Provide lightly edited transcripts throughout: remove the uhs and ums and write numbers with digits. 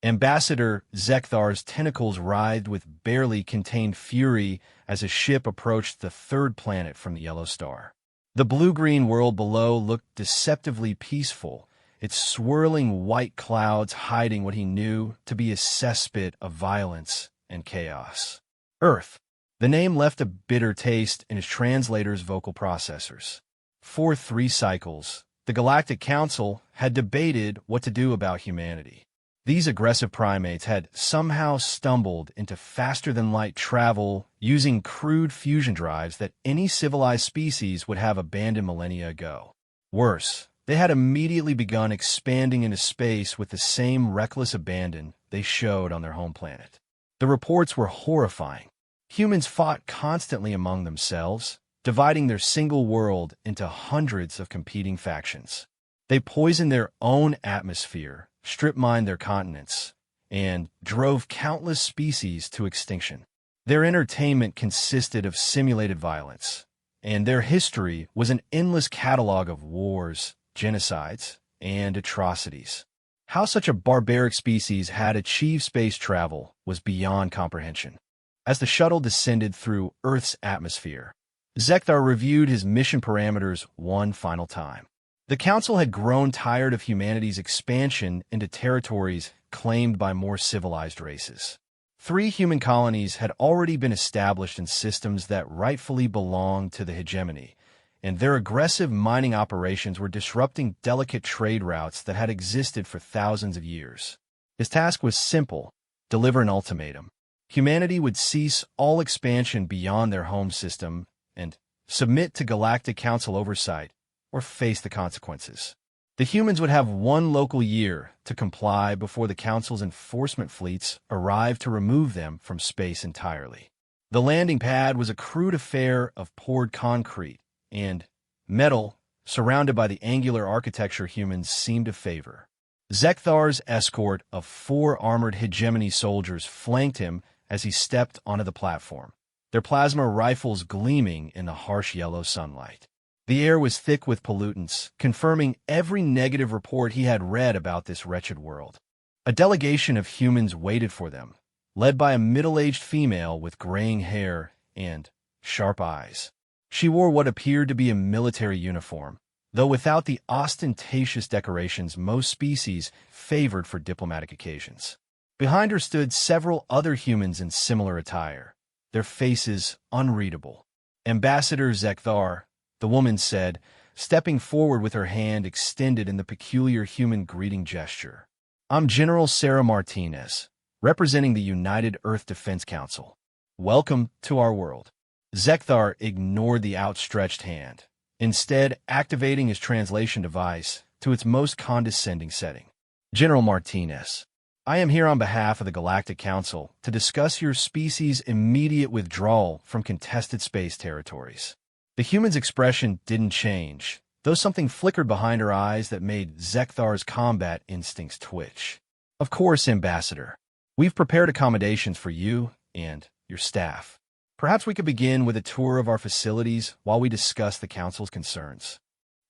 Ambassador Zekthar's tentacles writhed with barely contained fury as his ship approached the third planet from the yellow star. The blue-green world below looked deceptively peaceful, its swirling white clouds hiding what he knew to be a cesspit of violence and chaos. Earth. The name left a bitter taste in his translator's vocal processors. For 3 cycles, the Galactic Council had debated what to do about humanity. These aggressive primates had somehow stumbled into faster-than-light travel using crude fusion drives that any civilized species would have abandoned millennia ago. Worse, they had immediately begun expanding into space with the same reckless abandon they showed on their home planet. The reports were horrifying. Humans fought constantly among themselves, dividing their single world into hundreds of competing factions. They poisoned their own atmosphere, strip-mined their continents, and drove countless species to extinction. Their entertainment consisted of simulated violence, and their history was an endless catalog of wars, genocides, and atrocities. How such a barbaric species had achieved space travel was beyond comprehension. As the shuttle descended through Earth's atmosphere, Zekthar reviewed his mission parameters one final time. The Council had grown tired of humanity's expansion into territories claimed by more civilized races. 3 human colonies had already been established in systems that rightfully belonged to the hegemony, and their aggressive mining operations were disrupting delicate trade routes that had existed for thousands of years. His task was simple: deliver an ultimatum. Humanity would cease all expansion beyond their home system and submit to Galactic Council oversight, or face the consequences. The humans would have 1 local year to comply before the Council's enforcement fleets arrived to remove them from space entirely. The landing pad was a crude affair of poured concrete and metal surrounded by the angular architecture humans seemed to favor. Zekthar's escort of 4 armored hegemony soldiers flanked him as he stepped onto the platform, their plasma rifles gleaming in the harsh yellow sunlight. The air was thick with pollutants, confirming every negative report he had read about this wretched world. A delegation of humans waited for them, led by a middle-aged female with graying hair and sharp eyes. She wore what appeared to be a military uniform, though without the ostentatious decorations most species favored for diplomatic occasions. Behind her stood several other humans in similar attire, their faces unreadable. Ambassador Zekthar, the woman said, stepping forward with her hand extended in the peculiar human greeting gesture. I'm General Sarah Martinez, representing the United Earth Defense Council. Welcome to our world. Zekthar ignored the outstretched hand, instead activating his translation device to its most condescending setting. General Martinez, I am here on behalf of the Galactic Council to discuss your species' immediate withdrawal from contested space territories. The human's expression didn't change, though something flickered behind her eyes that made Zekthar's combat instincts twitch. Of course, Ambassador. We've prepared accommodations for you and your staff. Perhaps we could begin with a tour of our facilities while we discuss the Council's concerns.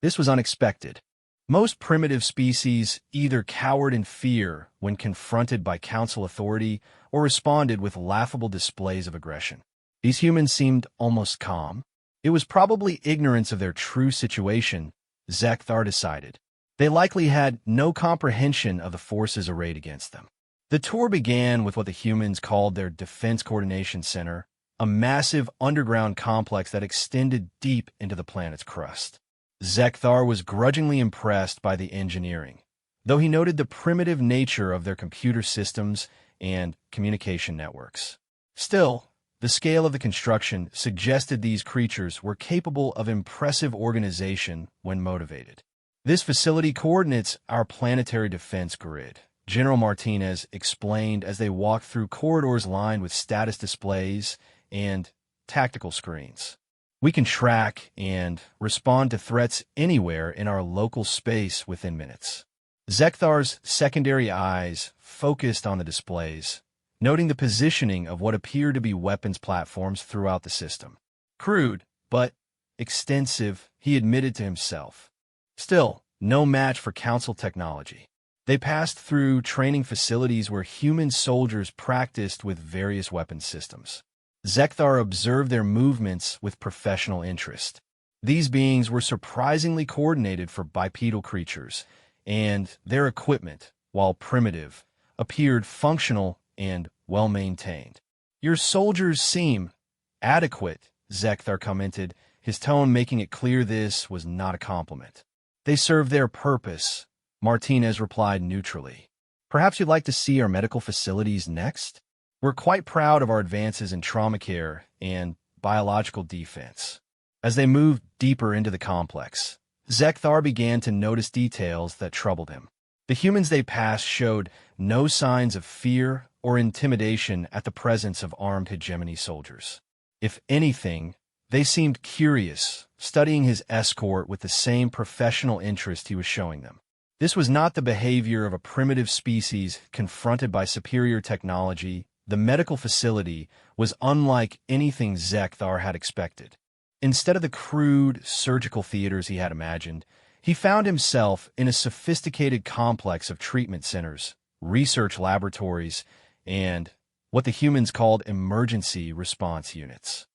This was unexpected. Most primitive species either cowered in fear when confronted by Council authority or responded with laughable displays of aggression. These humans seemed almost calm. It was probably ignorance of their true situation, Zekthar decided. They likely had no comprehension of the forces arrayed against them. The tour began with what the humans called their Defense Coordination Center, a massive underground complex that extended deep into the planet's crust. Zekthar was grudgingly impressed by the engineering, though he noted the primitive nature of their computer systems and communication networks. Still, the scale of the construction suggested these creatures were capable of impressive organization when motivated. This facility coordinates our planetary defense grid, General Martinez explained as they walked through corridors lined with status displays and tactical screens. We can track and respond to threats anywhere in our local space within minutes. Zekthar's secondary eyes focused on the displays, noting the positioning of what appeared to be weapons platforms throughout the system. Crude, but extensive, he admitted to himself. Still, no match for Council technology. They passed through training facilities where human soldiers practiced with various weapon systems. Zekthar observed their movements with professional interest. These beings were surprisingly coordinated for bipedal creatures, and their equipment, while primitive, appeared functional and well-maintained. "Your soldiers seem adequate," Zekthar commented, his tone making it clear this was not a compliment. "They serve their purpose," Martinez replied neutrally. "Perhaps you'd like to see our medical facilities next? We're quite proud of our advances in trauma care and biological defense." As they moved deeper into the complex, Zekthar began to notice details that troubled him. The humans they passed showed no signs of fear or intimidation at the presence of armed hegemony soldiers. If anything, they seemed curious, studying his escort with the same professional interest he was showing them. This was not the behavior of a primitive species confronted by superior technology. The medical facility was unlike anything Zekthar had expected. Instead of the crude surgical theaters he had imagined, he found himself in a sophisticated complex of treatment centers, research laboratories, and what the humans called emergency response units.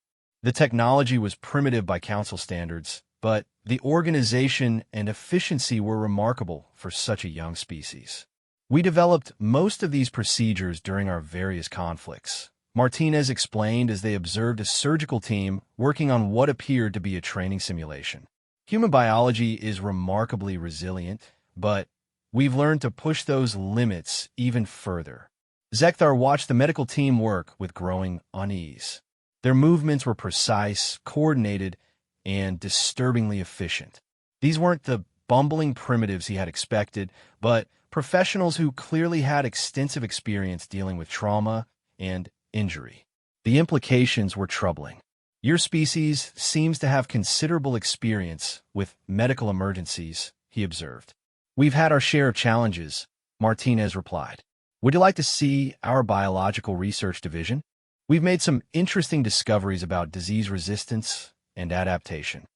The technology was primitive by council standards, but the organization and efficiency were remarkable for such a young species. "We developed most of these procedures during our various conflicts," Martinez explained as they observed a surgical team working on what appeared to be a training simulation. "Human biology is remarkably resilient, but we've learned to push those limits even further." Zekthar watched the medical team work with growing unease. Their movements were precise, coordinated, and disturbingly efficient. These weren't the bumbling primitives he had expected, but professionals who clearly had extensive experience dealing with trauma and injury. The implications were troubling. "Your species seems to have considerable experience with medical emergencies," he observed. "We've had our share of challenges," Martinez replied. "Would you like to see our biological research division? We've made some interesting discoveries about disease resistance and adaptation."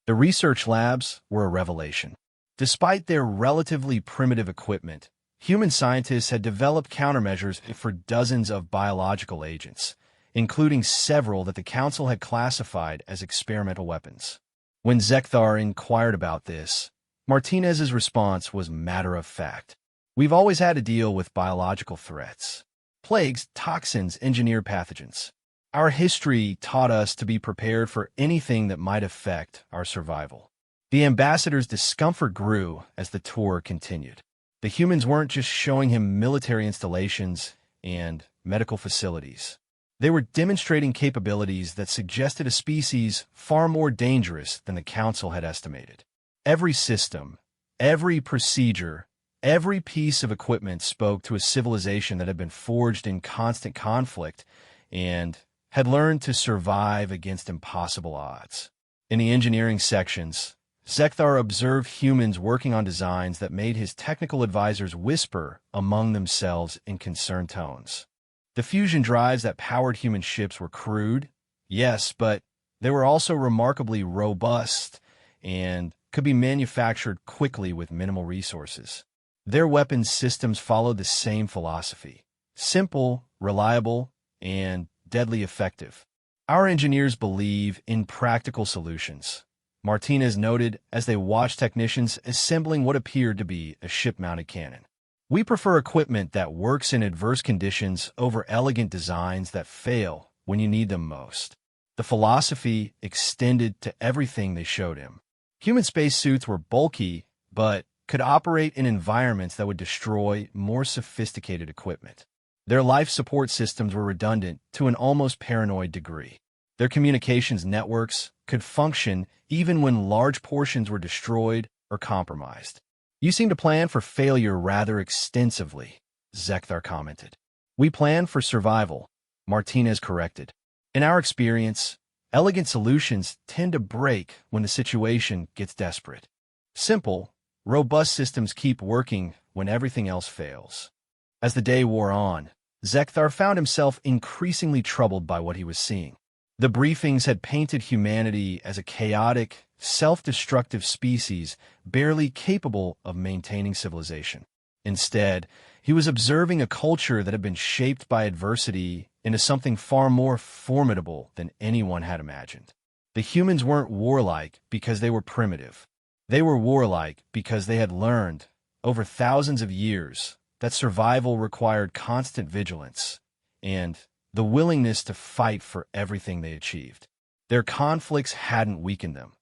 The research labs were a revelation. Despite their relatively primitive equipment, human scientists had developed countermeasures for dozens of biological agents, including several that the Council had classified as experimental weapons. When Zekthar inquired about this, Martinez's response was matter-of-fact. "We've always had to deal with biological threats. Plagues, toxins, engineered pathogens. Our history taught us to be prepared for anything that might affect our survival." The ambassador's discomfort grew as the tour continued. The humans weren't just showing him military installations and medical facilities. They were demonstrating capabilities that suggested a species far more dangerous than the Council had estimated. Every system, every procedure, every piece of equipment spoke to a civilization that had been forged in constant conflict and had learned to survive against impossible odds. In the engineering sections, Zekthar observed humans working on designs that made his technical advisors whisper among themselves in concerned tones. The fusion drives that powered human ships were crude, yes, but they were also remarkably robust and could be manufactured quickly with minimal resources. Their weapons systems followed the same philosophy: simple, reliable, and deadly effective. "Our engineers believe in practical solutions," Martinez noted as they watched technicians assembling what appeared to be a ship-mounted cannon. "We prefer equipment that works in adverse conditions over elegant designs that fail when you need them most." The philosophy extended to everything they showed him. Human spacesuits were bulky, but could operate in environments that would destroy more sophisticated equipment. Their life support systems were redundant to an almost paranoid degree. Their communications networks could function even when large portions were destroyed or compromised. "You seem to plan for failure rather extensively," Zekthar commented. "We plan for survival," Martinez corrected. "In our experience, elegant solutions tend to break when the situation gets desperate. Simple, robust systems keep working when everything else fails." As the day wore on, Zekthar found himself increasingly troubled by what he was seeing. The briefings had painted humanity as a chaotic, self-destructive species barely capable of maintaining civilization. Instead, he was observing a culture that had been shaped by adversity into something far more formidable than anyone had imagined. The humans weren't warlike because they were primitive. They were warlike because they had learned, over thousands of years, that survival required constant vigilance and the willingness to fight for everything they achieved. Their conflicts hadn't weakened them.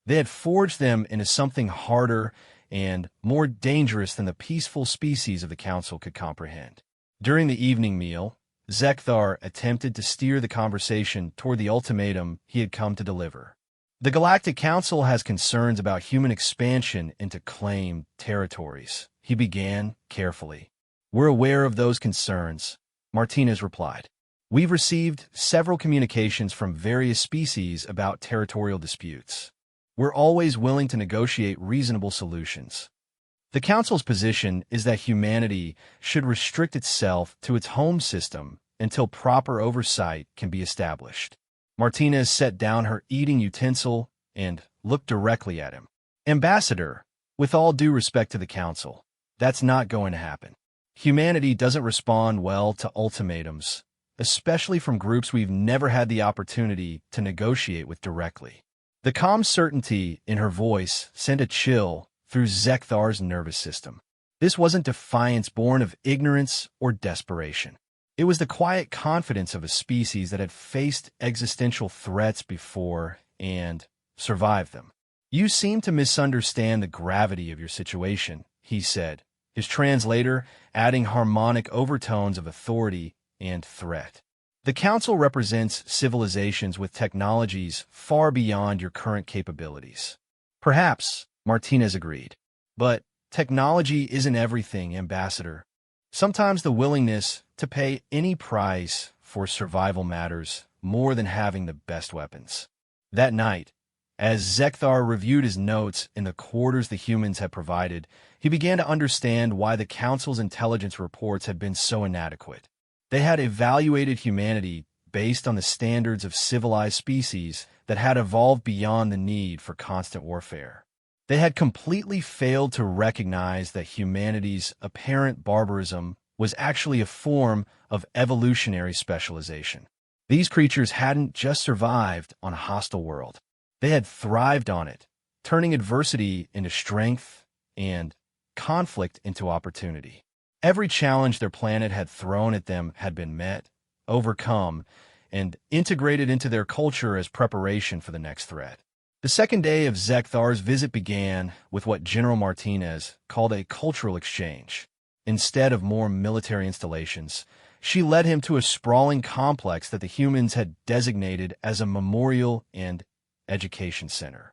They had forged them into something harder and more dangerous than the peaceful species of the Council could comprehend. During the evening meal, Zekthar attempted to steer the conversation toward the ultimatum he had come to deliver. The Galactic Council has concerns about human expansion into claimed territories, he began carefully. We're aware of those concerns, Martinez replied. We've received several communications from various species about territorial disputes. We're always willing to negotiate reasonable solutions. The Council's position is that humanity should restrict itself to its home system until proper oversight can be established. Martinez set down her eating utensil and looked directly at him. Ambassador, with all due respect to the Council, that's not going to happen. Humanity doesn't respond well to ultimatums, especially from groups we've never had the opportunity to negotiate with directly. The calm certainty in her voice sent a chill through Zekthar's nervous system. This wasn't defiance born of ignorance or desperation. It was the quiet confidence of a species that had faced existential threats before and survived them. You seem to misunderstand the gravity of your situation, he said, his translator adding harmonic overtones of authority and threat. The Council represents civilizations with technologies far beyond your current capabilities. Perhaps, Martinez agreed. But technology isn't everything, Ambassador. Sometimes the willingness to pay any price for survival matters more than having the best weapons. That night, as Zekthar reviewed his notes in the quarters the humans had provided, he began to understand why the Council's intelligence reports had been so inadequate. They had evaluated humanity based on the standards of civilized species that had evolved beyond the need for constant warfare. They had completely failed to recognize that humanity's apparent barbarism was actually a form of evolutionary specialization. These creatures hadn't just survived on a hostile world. They had thrived on it, turning adversity into strength and conflict into opportunity. Every challenge their planet had thrown at them had been met, overcome, and integrated into their culture as preparation for the next threat. The second day of Zekthar's visit began with what General Martinez called a cultural exchange. Instead of more military installations, she led him to a sprawling complex that the humans had designated as a memorial and education center.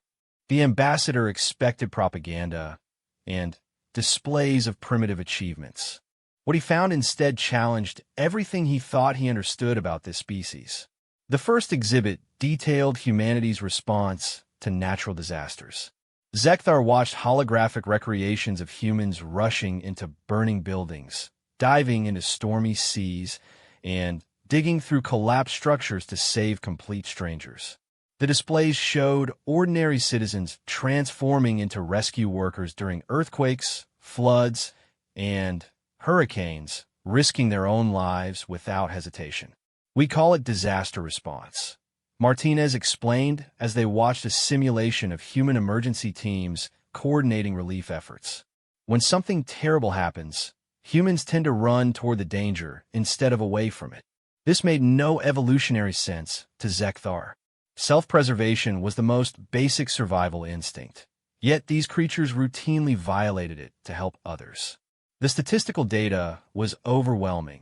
The ambassador expected propaganda and displays of primitive achievements. What he found instead challenged everything he thought he understood about this species. The first exhibit detailed humanity's response to natural disasters. Zekthar watched holographic recreations of humans rushing into burning buildings, diving into stormy seas, and digging through collapsed structures to save complete strangers. The displays showed ordinary citizens transforming into rescue workers during earthquakes, floods, and hurricanes, risking their own lives without hesitation. We call it disaster response, Martinez explained as they watched a simulation of human emergency teams coordinating relief efforts. When something terrible happens, humans tend to run toward the danger instead of away from it. This made no evolutionary sense to Zekthar. Self-preservation was the most basic survival instinct, yet these creatures routinely violated it to help others. The statistical data was overwhelming.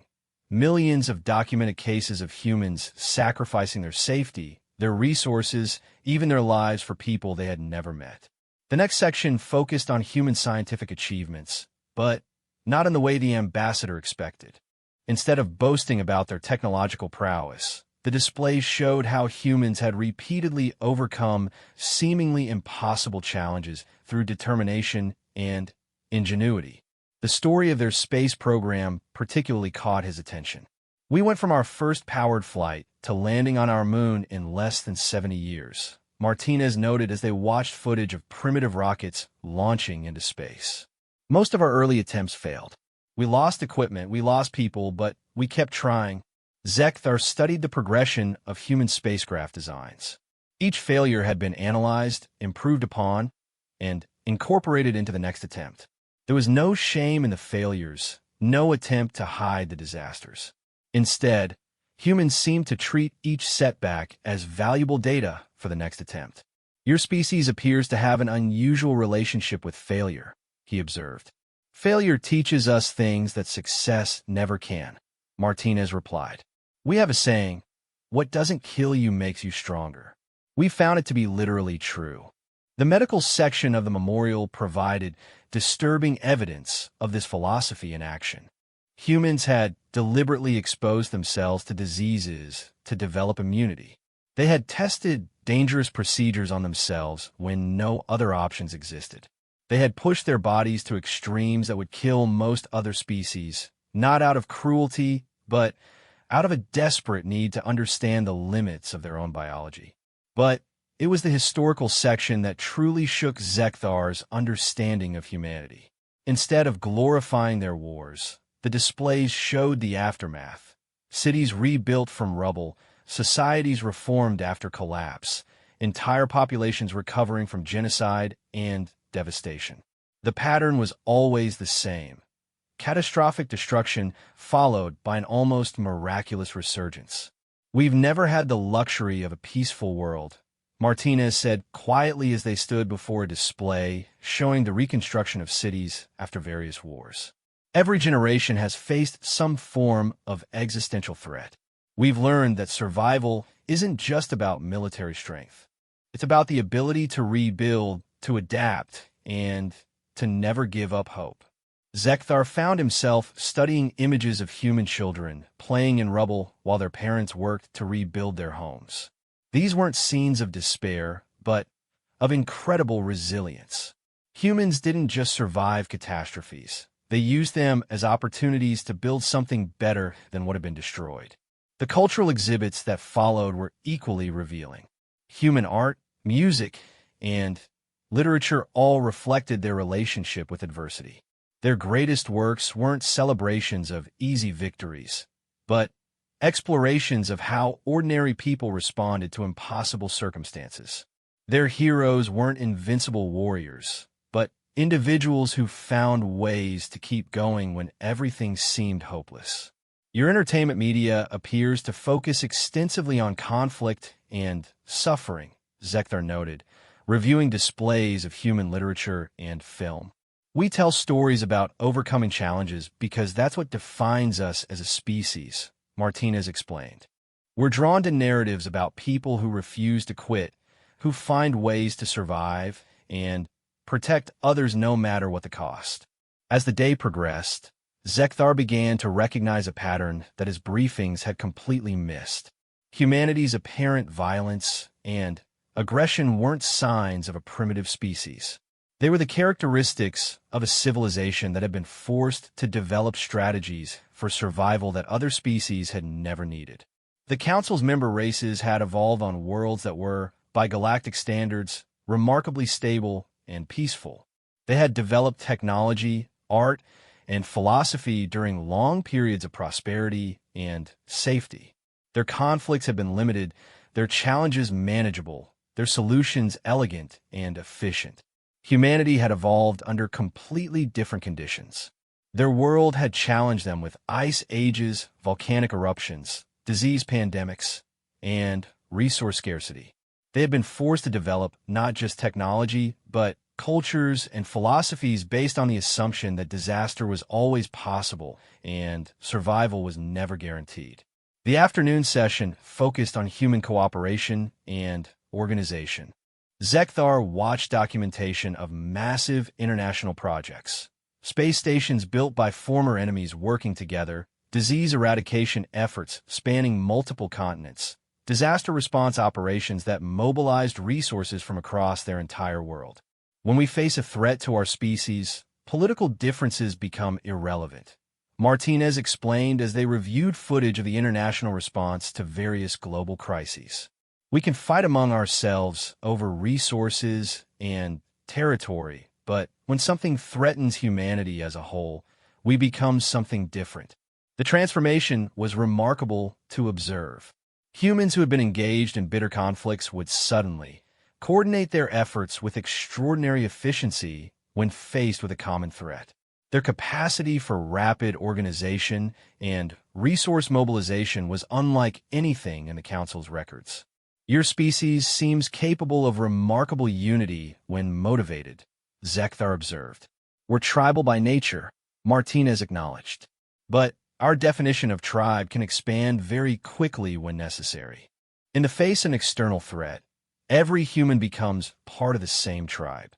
Millions of documented cases of humans sacrificing their safety, their resources, even their lives for people they had never met. The next section focused on human scientific achievements, but not in the way the ambassador expected. Instead of boasting about their technological prowess, the displays showed how humans had repeatedly overcome seemingly impossible challenges through determination and ingenuity. The story of their space program particularly caught his attention. We went from our first powered flight to landing on our moon in less than 70 years, Martinez noted as they watched footage of primitive rockets launching into space. Most of our early attempts failed. We lost equipment, we lost people, but we kept trying. Zekthar studied the progression of human spacecraft designs. Each failure had been analyzed, improved upon, and incorporated into the next attempt. There was no shame in the failures, no attempt to hide the disasters. Instead, humans seemed to treat each setback as valuable data for the next attempt. Your species appears to have an unusual relationship with failure, he observed. Failure teaches us things that success never can, Martinez replied. We have a saying, what doesn't kill you makes you stronger. We found it to be literally true. The medical section of the memorial provided disturbing evidence of this philosophy in action. Humans had deliberately exposed themselves to diseases to develop immunity. They had tested dangerous procedures on themselves when no other options existed. They had pushed their bodies to extremes that would kill most other species, not out of cruelty, but out of a desperate need to understand the limits of their own biology. But it was the historical section that truly shook Zekthar's understanding of humanity. Instead of glorifying their wars, the displays showed the aftermath. Cities rebuilt from rubble, societies reformed after collapse, entire populations recovering from genocide and devastation. The pattern was always the same. Catastrophic destruction followed by an almost miraculous resurgence. We've never had the luxury of a peaceful world, Martinez said quietly as they stood before a display showing the reconstruction of cities after various wars. Every generation has faced some form of existential threat. We've learned that survival isn't just about military strength. It's about the ability to rebuild, to adapt, and to never give up hope. Zekthar found himself studying images of human children playing in rubble while their parents worked to rebuild their homes. These weren't scenes of despair, but of incredible resilience. Humans didn't just survive catastrophes. They used them as opportunities to build something better than what had been destroyed. The cultural exhibits that followed were equally revealing. Human art, music, and literature all reflected their relationship with adversity. Their greatest works weren't celebrations of easy victories, but explorations of how ordinary people responded to impossible circumstances. Their heroes weren't invincible warriors, but individuals who found ways to keep going when everything seemed hopeless. Your entertainment media appears to focus extensively on conflict and suffering, Zekthar noted, reviewing displays of human literature and film. We tell stories about overcoming challenges because that's what defines us as a species, Martinez explained. We're drawn to narratives about people who refuse to quit, who find ways to survive, and protect others no matter what the cost. As the day progressed, Zekthar began to recognize a pattern that his briefings had completely missed. Humanity's apparent violence and aggression weren't signs of a primitive species. They were the characteristics of a civilization that had been forced to develop strategies for survival that other species had never needed. The Council's member races had evolved on worlds that were, by galactic standards, remarkably stable and peaceful. They had developed technology, art, and philosophy during long periods of prosperity and safety. Their conflicts had been limited, their challenges manageable, their solutions elegant and efficient. Humanity had evolved under completely different conditions. Their world had challenged them with ice ages, volcanic eruptions, disease pandemics, and resource scarcity. They had been forced to develop not just technology, but cultures and philosophies based on the assumption that disaster was always possible and survival was never guaranteed. The afternoon session focused on human cooperation and organization. Zekthar watched documentation of massive international projects, space stations built by former enemies working together, disease eradication efforts spanning multiple continents, disaster response operations that mobilized resources from across their entire world. When we face a threat to our species, political differences become irrelevant, Martinez explained as they reviewed footage of the international response to various global crises. We can fight among ourselves over resources and territory, but when something threatens humanity as a whole, we become something different. The transformation was remarkable to observe. Humans who had been engaged in bitter conflicts would suddenly coordinate their efforts with extraordinary efficiency when faced with a common threat. Their capacity for rapid organization and resource mobilization was unlike anything in the Council's records. Your species seems capable of remarkable unity when motivated, Zekthar observed. We're tribal by nature, Martinez acknowledged. But our definition of tribe can expand very quickly when necessary. In the face of an external threat, every human becomes part of the same tribe.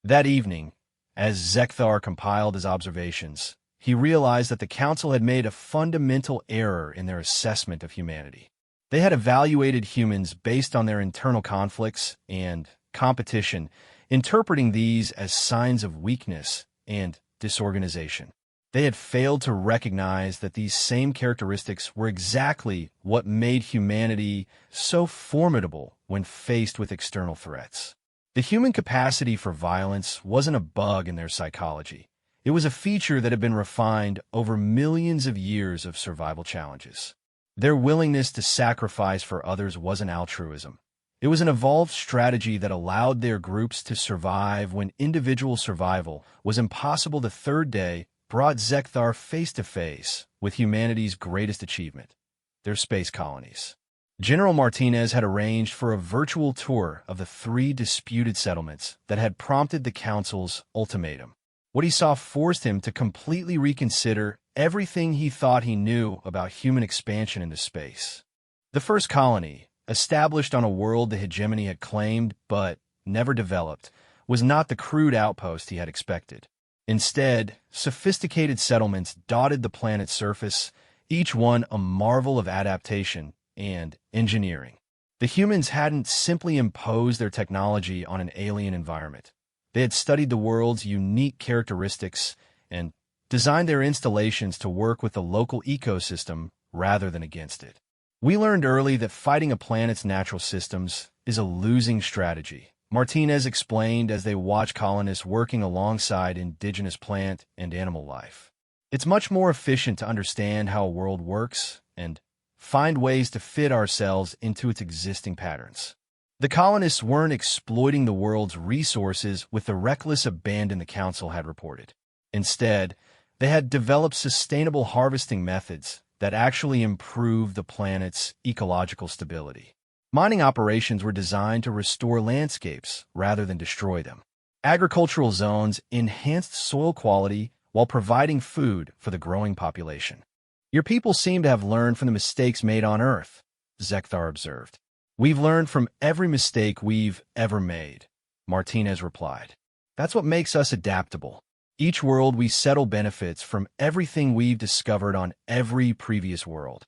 That evening, as Zekthar compiled his observations, he realized that the Council had made a fundamental error in their assessment of humanity. They had evaluated humans based on their internal conflicts and competition, interpreting these as signs of weakness and disorganization. They had failed to recognize that these same characteristics were exactly what made humanity so formidable when faced with external threats. The human capacity for violence wasn't a bug in their psychology. It was a feature that had been refined over millions of years of survival challenges. Their willingness to sacrifice for others wasn't altruism. It was an evolved strategy that allowed their groups to survive when individual survival was impossible. The third day brought Zekthar face-to-face with humanity's greatest achievement, their space colonies. General Martinez had arranged for a virtual tour of the 3 disputed settlements that had prompted the Council's ultimatum. What he saw forced him to completely reconsider everything he thought he knew about human expansion into space. The first colony, established on a world the hegemony had claimed but never developed, was not the crude outpost he had expected. Instead, sophisticated settlements dotted the planet's surface, each one a marvel of adaptation and engineering. The humans hadn't simply imposed their technology on an alien environment. They had studied the world's unique characteristics and designed their installations to work with the local ecosystem rather than against it. We learned early that fighting a planet's natural systems is a losing strategy, Martinez explained as they watched colonists working alongside indigenous plant and animal life. It's much more efficient to understand how a world works and find ways to fit ourselves into its existing patterns. The colonists weren't exploiting the world's resources with the reckless abandon the Council had reported. Instead, they had developed sustainable harvesting methods that actually improved the planet's ecological stability. Mining operations were designed to restore landscapes rather than destroy them. Agricultural zones enhanced soil quality while providing food for the growing population. Your people seem to have learned from the mistakes made on Earth, Zekthar observed. We've learned from every mistake we've ever made, Martinez replied. That's what makes us adaptable. Each world we settle benefits from everything we've discovered on every previous world.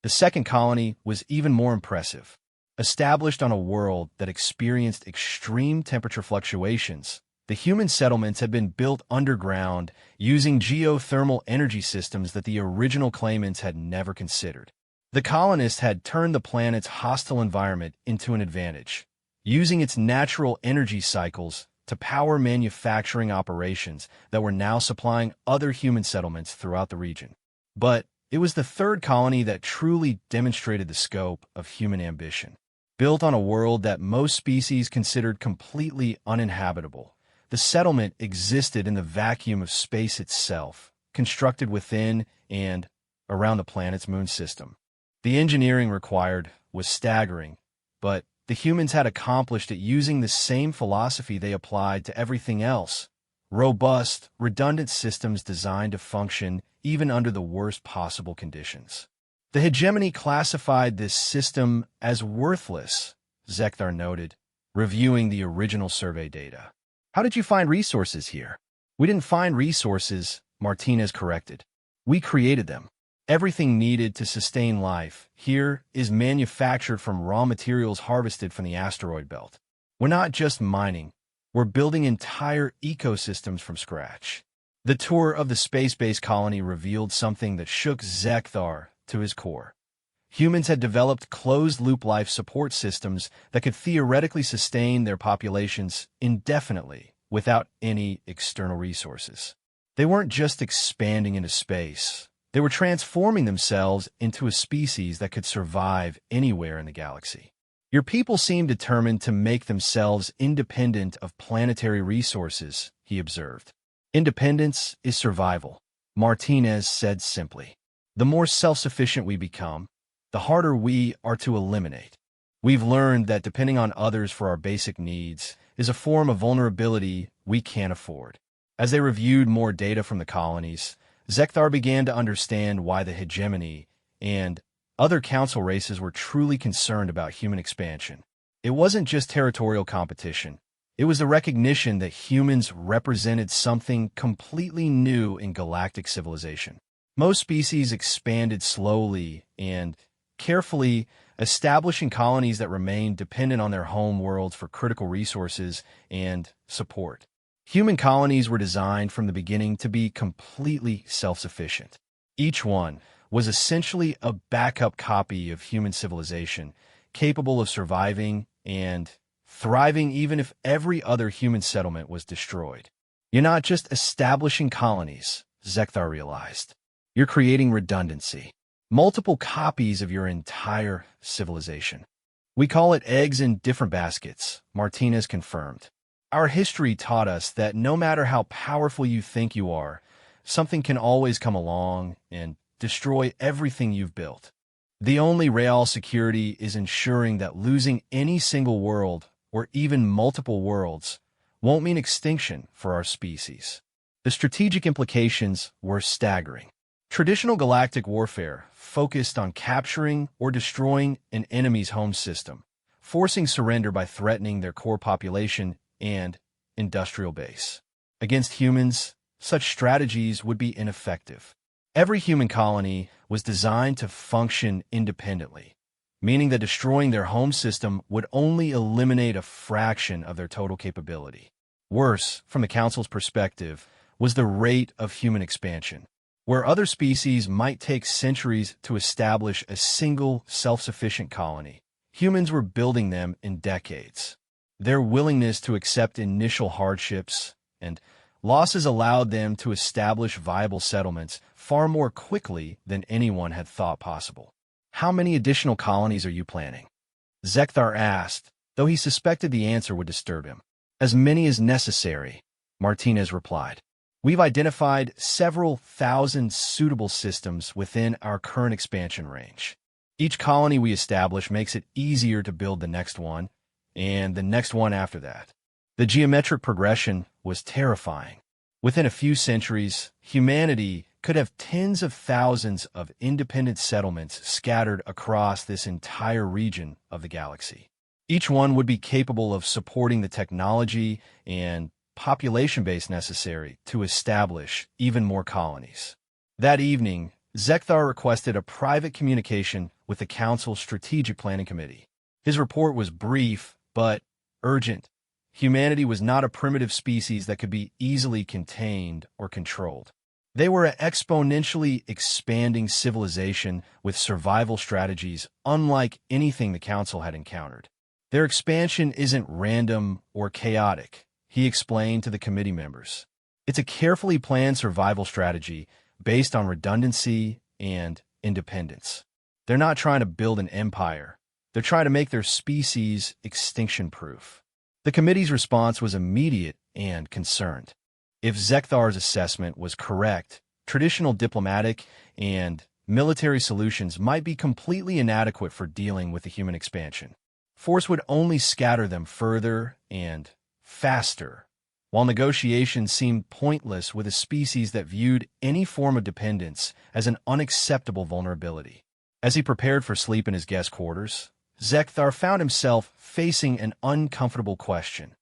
The second colony was even more impressive. Established on a world that experienced extreme temperature fluctuations, the human settlements had been built underground using geothermal energy systems that the original claimants had never considered. The colonists had turned the planet's hostile environment into an advantage, using its natural energy cycles to power manufacturing operations that were now supplying other human settlements throughout the region. But it was the third colony that truly demonstrated the scope of human ambition. Built on a world that most species considered completely uninhabitable, the settlement existed in the vacuum of space itself, constructed within and around the planet's moon system. The engineering required was staggering, but the humans had accomplished it using the same philosophy they applied to everything else: robust, redundant systems designed to function even under the worst possible conditions. The hegemony classified this system as worthless, Zekthar noted, reviewing the original survey data. How did you find resources here? We didn't find resources, Martinez corrected. We created them. Everything needed to sustain life here is manufactured from raw materials harvested from the asteroid belt. We're not just mining, we're building entire ecosystems from scratch. The tour of the space-based colony revealed something that shook Zekthar to his core. Humans had developed closed-loop life support systems that could theoretically sustain their populations indefinitely without any external resources. They weren't just expanding into space. They were transforming themselves into a species that could survive anywhere in the galaxy. Your people seem determined to make themselves independent of planetary resources, he observed. Independence is survival, Martinez said simply. The more self-sufficient we become, the harder we are to eliminate. We've learned that depending on others for our basic needs is a form of vulnerability we can't afford. As they reviewed more data from the colonies, Zekthar began to understand why the hegemony and other council races were truly concerned about human expansion. It wasn't just territorial competition. It was the recognition that humans represented something completely new in galactic civilization. Most species expanded slowly and carefully, establishing colonies that remained dependent on their home worlds for critical resources and support. Human colonies were designed from the beginning to be completely self-sufficient. Each one was essentially a backup copy of human civilization, capable of surviving and thriving even if every other human settlement was destroyed. You're not just establishing colonies, Zekthar realized. You're creating redundancy. Multiple copies of your entire civilization. We call it eggs in different baskets, Martinez confirmed. Our history taught us that no matter how powerful you think you are, something can always come along and destroy everything you've built. The only real security is ensuring that losing any single world, or even multiple worlds, won't mean extinction for our species. The strategic implications were staggering. Traditional galactic warfare focused on capturing or destroying an enemy's home system, forcing surrender by threatening their core population and industrial base. Against humans, such strategies would be ineffective. Every human colony was designed to function independently, meaning that destroying their home system would only eliminate a fraction of their total capability. Worse, from the Council's perspective, was the rate of human expansion. Where other species might take centuries to establish a single self-sufficient colony, humans were building them in decades. Their willingness to accept initial hardships and losses allowed them to establish viable settlements far more quickly than anyone had thought possible. How many additional colonies are you planning? Zekthar asked, though he suspected the answer would disturb him. As many as necessary, Martinez replied. We've identified several thousand suitable systems within our current expansion range. Each colony we establish makes it easier to build the next one, and the next one after that. The geometric progression was terrifying. Within a few centuries, humanity could have tens of thousands of independent settlements scattered across this entire region of the galaxy. Each one would be capable of supporting the technology and population base necessary to establish even more colonies. That evening, Zekthar requested a private communication with the Council's Strategic Planning Committee. His report was brief, but urgent. Humanity was not a primitive species that could be easily contained or controlled. They were an exponentially expanding civilization with survival strategies unlike anything the Council had encountered. Their expansion isn't random or chaotic, he explained to the committee members. It's a carefully planned survival strategy based on redundancy and independence. They're not trying to build an empire. They're trying to make their species extinction-proof. The committee's response was immediate and concerned. If Zekthar's assessment was correct, traditional diplomatic and military solutions might be completely inadequate for dealing with the human expansion. Force would only scatter them further and faster, while negotiations seemed pointless with a species that viewed any form of dependence as an unacceptable vulnerability. As he prepared for sleep in his guest quarters, Zekthar found himself facing an uncomfortable question.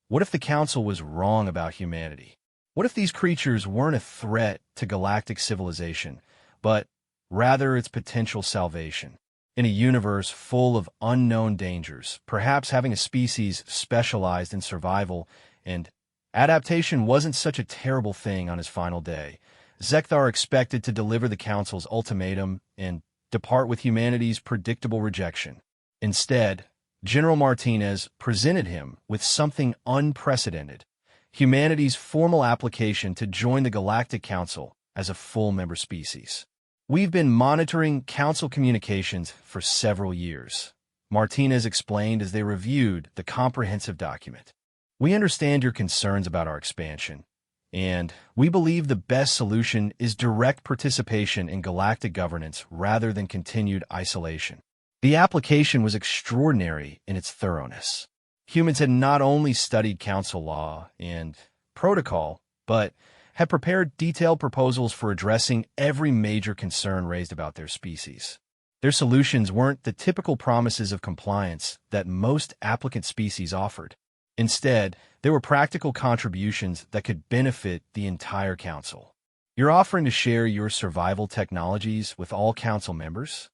What if the Council was wrong about humanity? What if these creatures weren't a threat to galactic civilization, but rather its potential salvation? In a universe full of unknown dangers, perhaps having a species specialized in survival and adaptation wasn't such a terrible thing on his final day. Zekthar expected to deliver the Council's ultimatum and depart with humanity's predictable rejection. Instead, General Martinez presented him with something unprecedented. humanity's formal application to join the Galactic Council as a full member species. We've been monitoring Council communications for several years, Martinez explained as they reviewed the comprehensive document. We understand your concerns about our expansion, and we believe the best solution is direct participation in galactic governance rather than continued isolation. The application was extraordinary in its thoroughness. Humans had not only studied Council law and protocol, but had prepared detailed proposals for addressing every major concern raised about their species. Their solutions weren't the typical promises of compliance that most applicant species offered. Instead, they were practical contributions that could benefit the entire Council. You're offering to share your survival technologies with all Council members?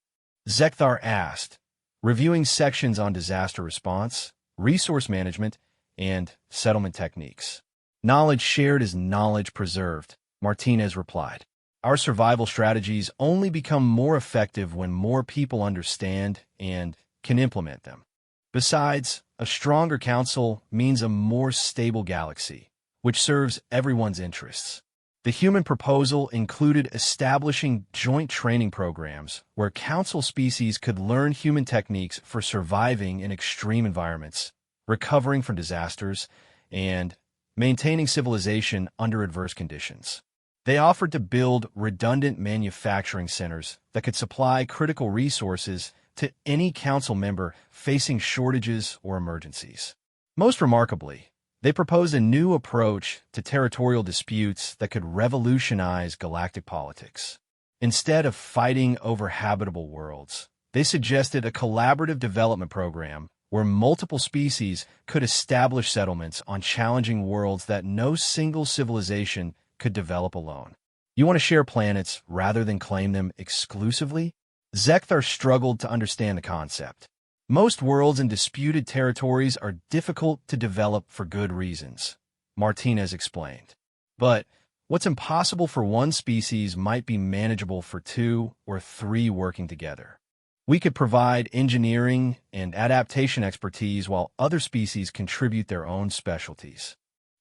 Zekthar asked, reviewing sections on disaster response, resource management, and settlement techniques. Knowledge shared is knowledge preserved, Martinez replied. Our survival strategies only become more effective when more people understand and can implement them. Besides, a stronger Council means a more stable galaxy, which serves everyone's interests. The human proposal included establishing joint training programs where Council species could learn human techniques for surviving in extreme environments, recovering from disasters, and maintaining civilization under adverse conditions. They offered to build redundant manufacturing centers that could supply critical resources to any Council member facing shortages or emergencies. Most remarkably, they proposed a new approach to territorial disputes that could revolutionize galactic politics. Instead of fighting over habitable worlds, they suggested a collaborative development program where multiple species could establish settlements on challenging worlds that no single civilization could develop alone. You want to share planets rather than claim them exclusively? Zekthar struggled to understand the concept. Most worlds and disputed territories are difficult to develop for good reasons, Martinez explained. But what's impossible for one species might be manageable for 2 or 3 working together. We could provide engineering and adaptation expertise while other species contribute their own specialties.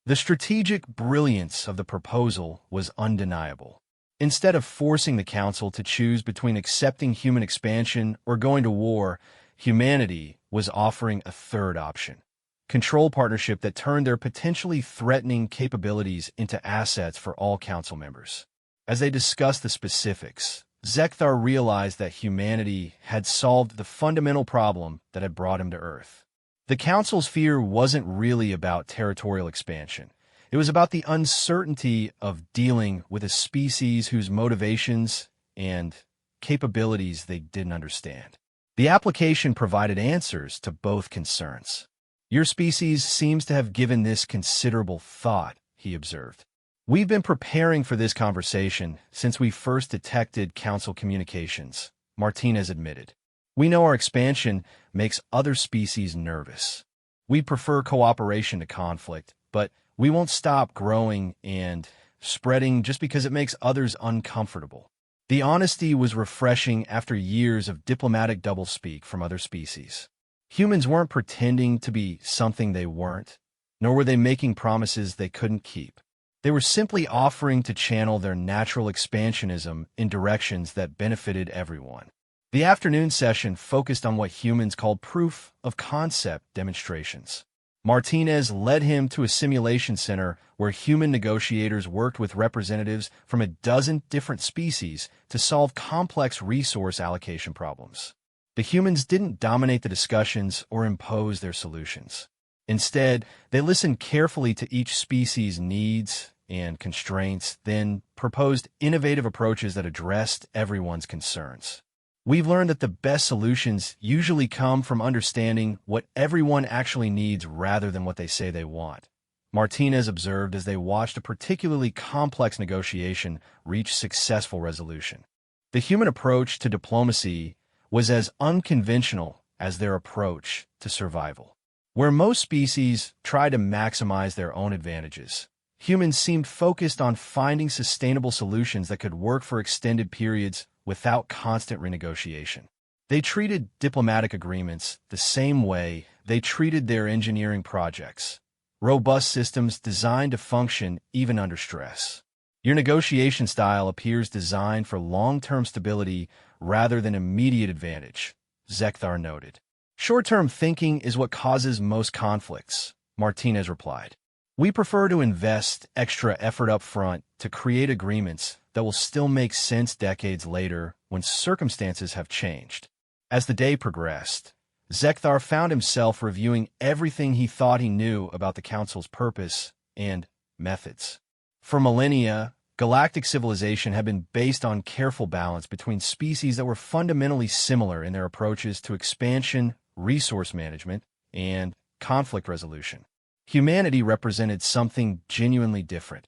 The strategic brilliance of the proposal was undeniable. Instead of forcing the Council to choose between accepting human expansion or going to war, humanity was offering a third option: control partnership that turned their potentially threatening capabilities into assets for all Council members. As they discussed the specifics, Zekthar realized that humanity had solved the fundamental problem that had brought him to Earth. The Council's fear wasn't really about territorial expansion. It was about the uncertainty of dealing with a species whose motivations and capabilities they didn't understand. The application provided answers to both concerns. Your species seems to have given this considerable thought, he observed. We've been preparing for this conversation since we first detected Council communications, Martinez admitted. We know our expansion makes other species nervous. We prefer cooperation to conflict, but we won't stop growing and spreading just because it makes others uncomfortable. The honesty was refreshing after years of diplomatic doublespeak from other species. Humans weren't pretending to be something they weren't, nor were they making promises they couldn't keep. They were simply offering to channel their natural expansionism in directions that benefited everyone. The afternoon session focused on what humans called proof of concept demonstrations. Martinez led him to a simulation center where human negotiators worked with representatives from a dozen different species to solve complex resource allocation problems. The humans didn't dominate the discussions or impose their solutions. Instead, they listened carefully to each species' needs and constraints, then proposed innovative approaches that addressed everyone's concerns. We've learned that the best solutions usually come from understanding what everyone actually needs rather than what they say they want, Martinez observed as they watched a particularly complex negotiation reach successful resolution. The human approach to diplomacy was as unconventional as their approach to survival. Where most species try to maximize their own advantages, humans seemed focused on finding sustainable solutions that could work for extended periods without constant renegotiation. They treated diplomatic agreements the same way they treated their engineering projects: robust systems designed to function even under stress. Your negotiation style appears designed for long-term stability rather than immediate advantage, Zekthar noted. Short-term thinking is what causes most conflicts, Martinez replied. We prefer to invest extra effort up front to create agreements that will still make sense decades later when circumstances have changed. As the day progressed, Zekthar found himself reviewing everything he thought he knew about the Council's purpose and methods. For millennia, galactic civilization had been based on careful balance between species that were fundamentally similar in their approaches to expansion, resource management, and conflict resolution. Humanity represented something genuinely different,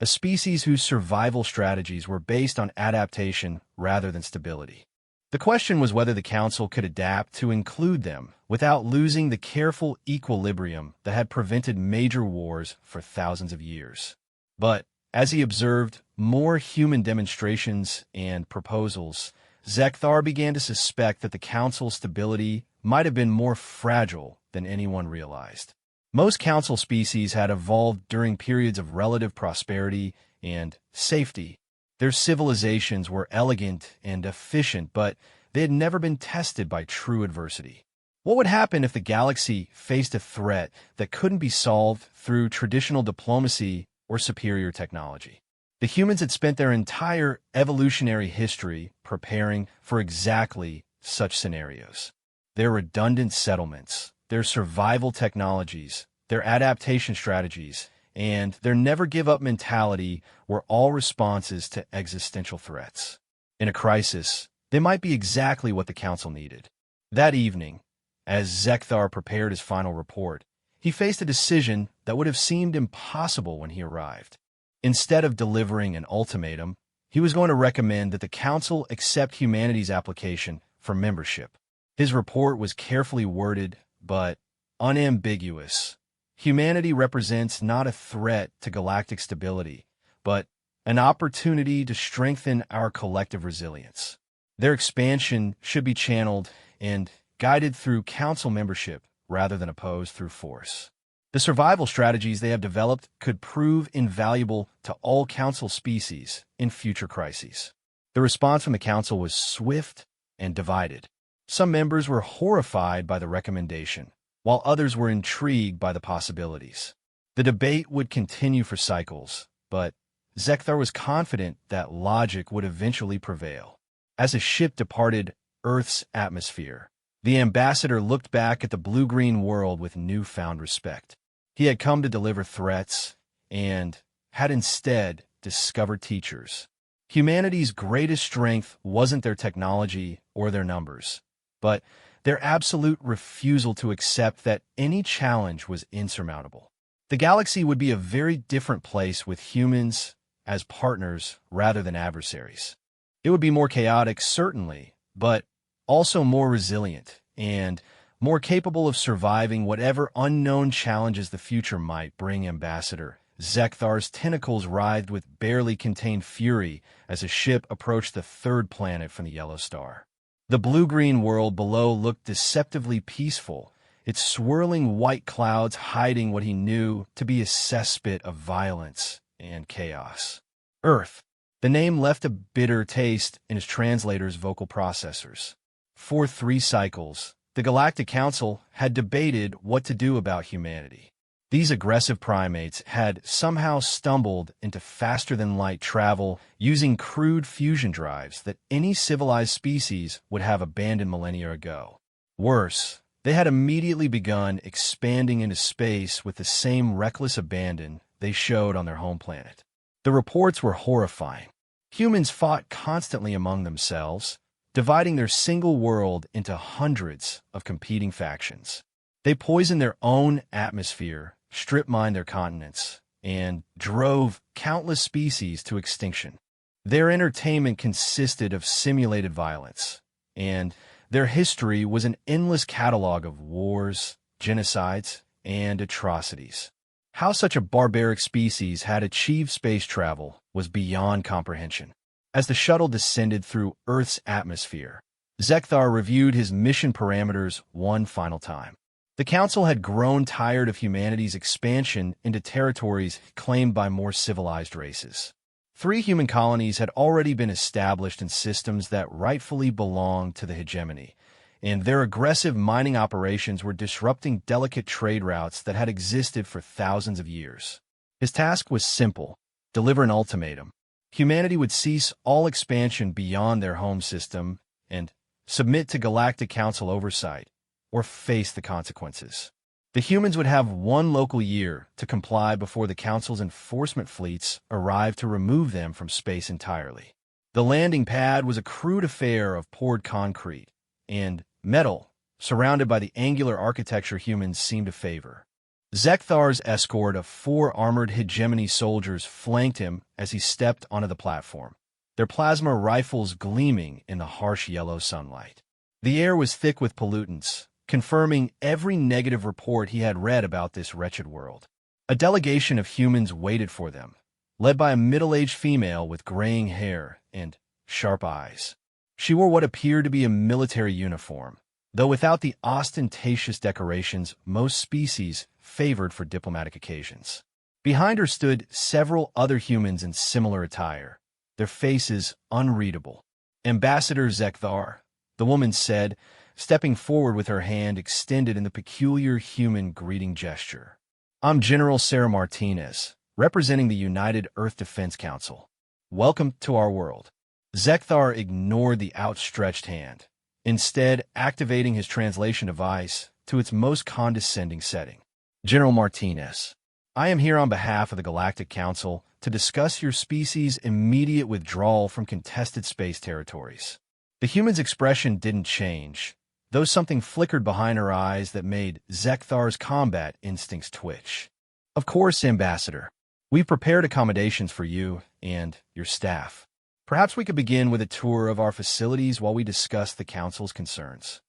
a species whose survival strategies were based on adaptation rather than stability. The question was whether the Council could adapt to include them without losing the careful equilibrium that had prevented major wars for thousands of years. But, as he observed more human demonstrations and proposals, Zekthar began to suspect that the Council's stability might have been more fragile than anyone realized. Most Council species had evolved during periods of relative prosperity and safety. Their civilizations were elegant and efficient, but they had never been tested by true adversity. What would happen if the galaxy faced a threat that couldn't be solved through traditional diplomacy or superior technology? The humans had spent their entire evolutionary history preparing for exactly such scenarios. Their redundant settlements, their survival technologies, their adaptation strategies, and their never-give-up mentality were all responses to existential threats. In a crisis, they might be exactly what the Council needed. That evening, as Zekthar prepared his final report, he faced a decision that would have seemed impossible when he arrived. Instead of delivering an ultimatum, he was going to recommend that the Council accept humanity's application for membership. His report was carefully worded, but unambiguous. Humanity represents not a threat to galactic stability, but an opportunity to strengthen our collective resilience. Their expansion should be channeled and guided through Council membership rather than opposed through force. The survival strategies they have developed could prove invaluable to all Council species in future crises. The response from the Council was swift and divided. Some members were horrified by the recommendation, while others were intrigued by the possibilities. The debate would continue for cycles, but Zekthar was confident that logic would eventually prevail. As the ship departed Earth's atmosphere, the ambassador looked back at the blue-green world with newfound respect. He had come to deliver threats and had instead discovered teachers. Humanity's greatest strength wasn't their technology or their numbers, but their absolute refusal to accept that any challenge was insurmountable. The galaxy would be a very different place with humans as partners rather than adversaries. It would be more chaotic, certainly, but also more resilient and more capable of surviving whatever unknown challenges the future might bring. Ambassador Zekthar's tentacles writhed with barely contained fury as the ship approached the third planet from the yellow star. The blue-green world below looked deceptively peaceful, its swirling white clouds hiding what he knew to be a cesspit of violence and chaos. Earth. The name left a bitter taste in his translator's vocal processors. For 3 cycles, the Galactic Council had debated what to do about humanity. These aggressive primates had somehow stumbled into faster-than-light travel using crude fusion drives that any civilized species would have abandoned millennia ago. Worse, they had immediately begun expanding into space with the same reckless abandon they showed on their home planet. The reports were horrifying. Humans fought constantly among themselves, dividing their single world into hundreds of competing factions. They poisoned their own atmosphere, strip-mined their continents, and drove countless species to extinction. Their entertainment consisted of simulated violence, and their history was an endless catalog of wars, genocides, and atrocities. How such a barbaric species had achieved space travel was beyond comprehension. As the shuttle descended through Earth's atmosphere, Zekthar reviewed his mission parameters one final time. The Council had grown tired of humanity's expansion into territories claimed by more civilized races. 3 human colonies had already been established in systems that rightfully belonged to the hegemony, and their aggressive mining operations were disrupting delicate trade routes that had existed for thousands of years. His task was simple: deliver an ultimatum. Humanity would cease all expansion beyond their home system and submit to Galactic Council oversight, or face the consequences. The humans would have 1 local year to comply before the Council's enforcement fleets arrived to remove them from space entirely. The landing pad was a crude affair of poured concrete and metal, surrounded by the angular architecture humans seemed to favor. Zekthar's escort of 4 armored hegemony soldiers flanked him as he stepped onto the platform, their plasma rifles gleaming in the harsh yellow sunlight. The air was thick with pollutants, confirming every negative report he had read about this wretched world. A delegation of humans waited for them, led by a middle-aged female with graying hair and sharp eyes. She wore what appeared to be a military uniform, though without the ostentatious decorations most species favored for diplomatic occasions. Behind her stood several other humans in similar attire, their faces unreadable. "Ambassador Zekthar," the woman said, stepping forward with her hand extended in the peculiar human greeting gesture. "I'm General Sarah Martinez, representing the United Earth Defense Council. Welcome to our world." Zekthar ignored the outstretched hand, instead activating his translation device to its most condescending setting. "General Martinez, I am here on behalf of the Galactic Council to discuss your species' immediate withdrawal from contested space territories." The human's expression didn't change, though something flickered behind her eyes that made Zekthar's combat instincts twitch. "Of course, Ambassador. We've prepared accommodations for you and your staff. Perhaps we could begin with a tour of our facilities while we discuss the Council's concerns."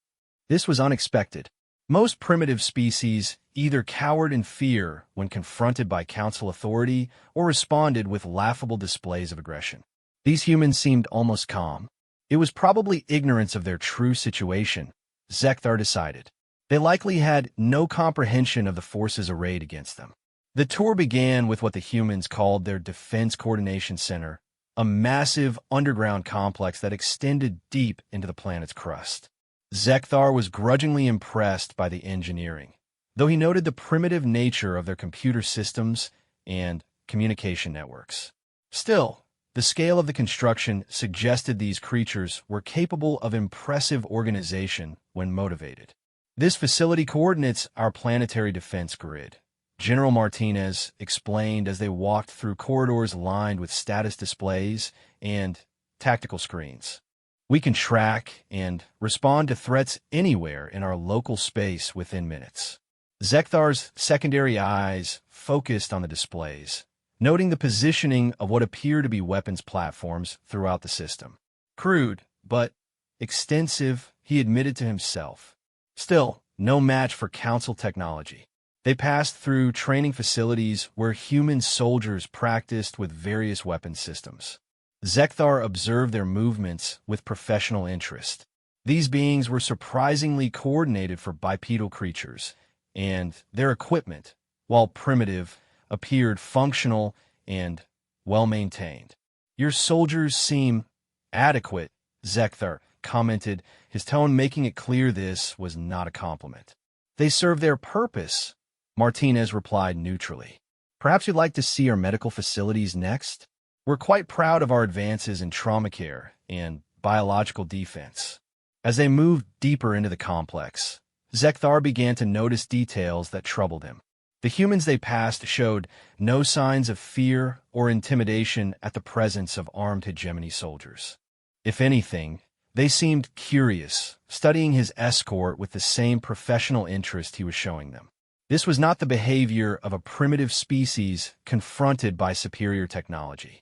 This was unexpected. Most primitive species either cowered in fear when confronted by Council authority or responded with laughable displays of aggression. These humans seemed almost calm. It was probably ignorance of their true situation, Zekthar decided. They likely had no comprehension of the forces arrayed against them. The tour began with what the humans called their Defense Coordination Center, a massive underground complex that extended deep into the planet's crust. Zekthar was grudgingly impressed by the engineering, though he noted the primitive nature of their computer systems and communication networks. Still, the scale of the construction suggested these creatures were capable of impressive organization when motivated. "This facility coordinates our planetary defense grid," General Martinez explained as they walked through corridors lined with status displays and tactical screens. "We can track and respond to threats anywhere in our local space within minutes." Zekthar's secondary eyes focused on the displays, noting the positioning of what appear to be weapons platforms throughout the system. Crude, but extensive, he admitted to himself. Still, no match for Council technology. They passed through training facilities where human soldiers practiced with various weapon systems. Zekthar observed their movements with professional interest. These beings were surprisingly coordinated for bipedal creatures, and their equipment, while primitive, appeared functional and well-maintained. "Your soldiers seem adequate," Zekthar commented, his tone making it clear this was not a compliment. "They serve their purpose," Martinez replied neutrally. "Perhaps you'd like to see our medical facilities next? We're quite proud of our advances in trauma care and biological defense." As they moved deeper into the complex, Zekthar began to notice details that troubled him. The humans they passed showed no signs of fear or intimidation at the presence of armed hegemony soldiers. If anything, they seemed curious, studying his escort with the same professional interest he was showing them. This was not the behavior of a primitive species confronted by superior technology.